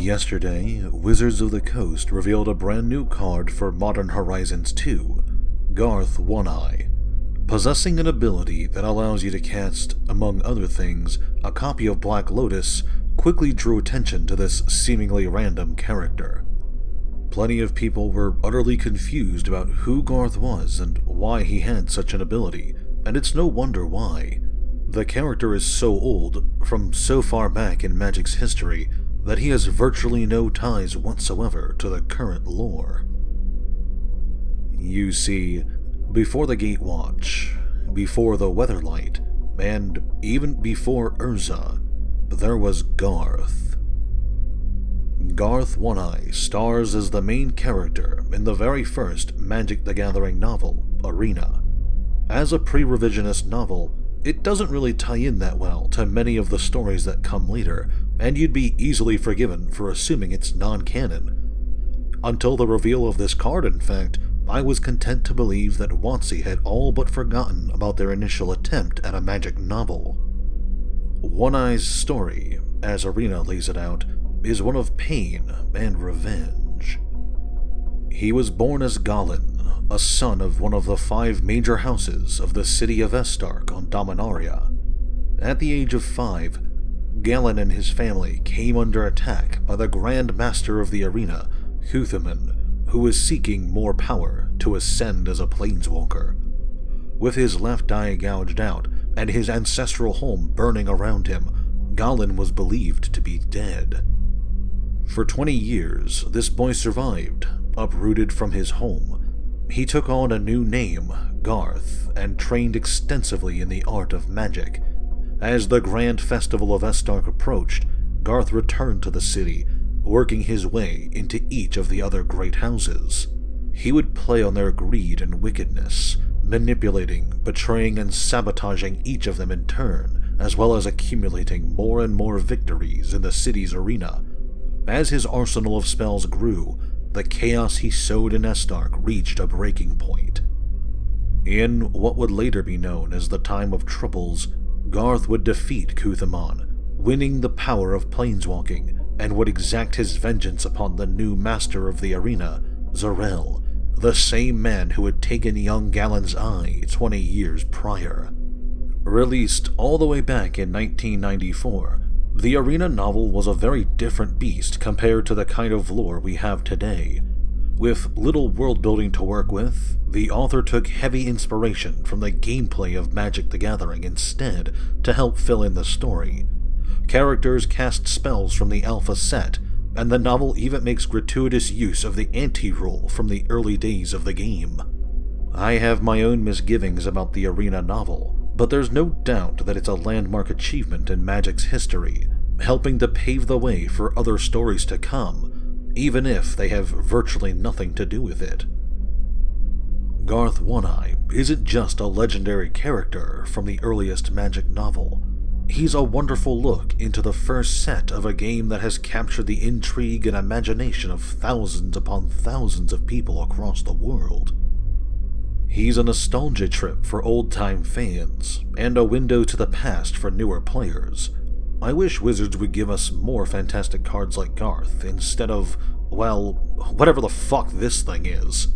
Yesterday, Wizards of the Coast revealed a brand new card for Modern Horizons 2, Garth One-Eye. Possessing an ability that allows you to cast, among other things, a copy of Black Lotus, quickly drew attention to this seemingly random character. Plenty of people were utterly confused about who Garth was and why he had such an ability, and it's no wonder why. The character is so old, from so far back in Magic's history, that he has virtually no ties whatsoever to the current lore. You see, before the Gatewatch, before the Weatherlight, and even before Urza, there was Garth. Garth One-Eye stars as the main character in the very first Magic the Gathering novel, Arena. As a pre-revisionist novel, it doesn't really tie in that well to many of the stories that come later, and you'd be easily forgiven for assuming it's non-canon. Until the reveal of this card, in fact, I was content to believe that WotC had all but forgotten about their initial attempt at a Magic novel. One-Eye's story, as Arena lays it out, is one of pain and revenge. He was born as Galen, a son of one of the 5 major houses of the city of Estark on Dominaria. At the age of 5, Galen and his family came under attack by the Grand Master of the Arena, Cuthman, who was seeking more power to ascend as a planeswalker. With his left eye gouged out and his ancestral home burning around him, Galen was believed to be dead. For 20 years, this boy survived, uprooted from his home. He took on a new name, Garth, and trained extensively in the art of magic. As the Grand Festival of Estark approached, Garth returned to the city, working his way into each of the other great houses. He would play on their greed and wickedness, manipulating, betraying, and sabotaging each of them in turn, as well as accumulating more and more victories in the city's arena. As his arsenal of spells grew, the chaos he sowed in Estark reached a breaking point. In what would later be known as the Time of Troubles, Garth would defeat Cuthman, winning the power of planeswalking, and would exact his vengeance upon the new master of the arena, Zarel, the same man who had taken young Galen's eye 20 years prior. Released all the way back in 1994, the Arena novel was a very different beast compared to the kind of lore we have today. With little world-building to work with, the author took heavy inspiration from the gameplay of Magic the Gathering instead to help fill in the story. Characters cast spells from the alpha set, and the novel even makes gratuitous use of the anti-rule from the early days of the game. I have my own misgivings about the Arena novel, but there's no doubt that it's a landmark achievement in Magic's history, helping to pave the way for other stories to come, even if they have virtually nothing to do with it. Garth One-Eye isn't just a legendary character from the earliest Magic novel. He's a wonderful look into the first set of a game that has captured the intrigue and imagination of thousands upon thousands of people across the world. He's a nostalgia trip for old-time fans, and a window to the past for newer players. I wish Wizards would give us more fantastic cards like Garth, instead of, well, whatever the fuck this thing is.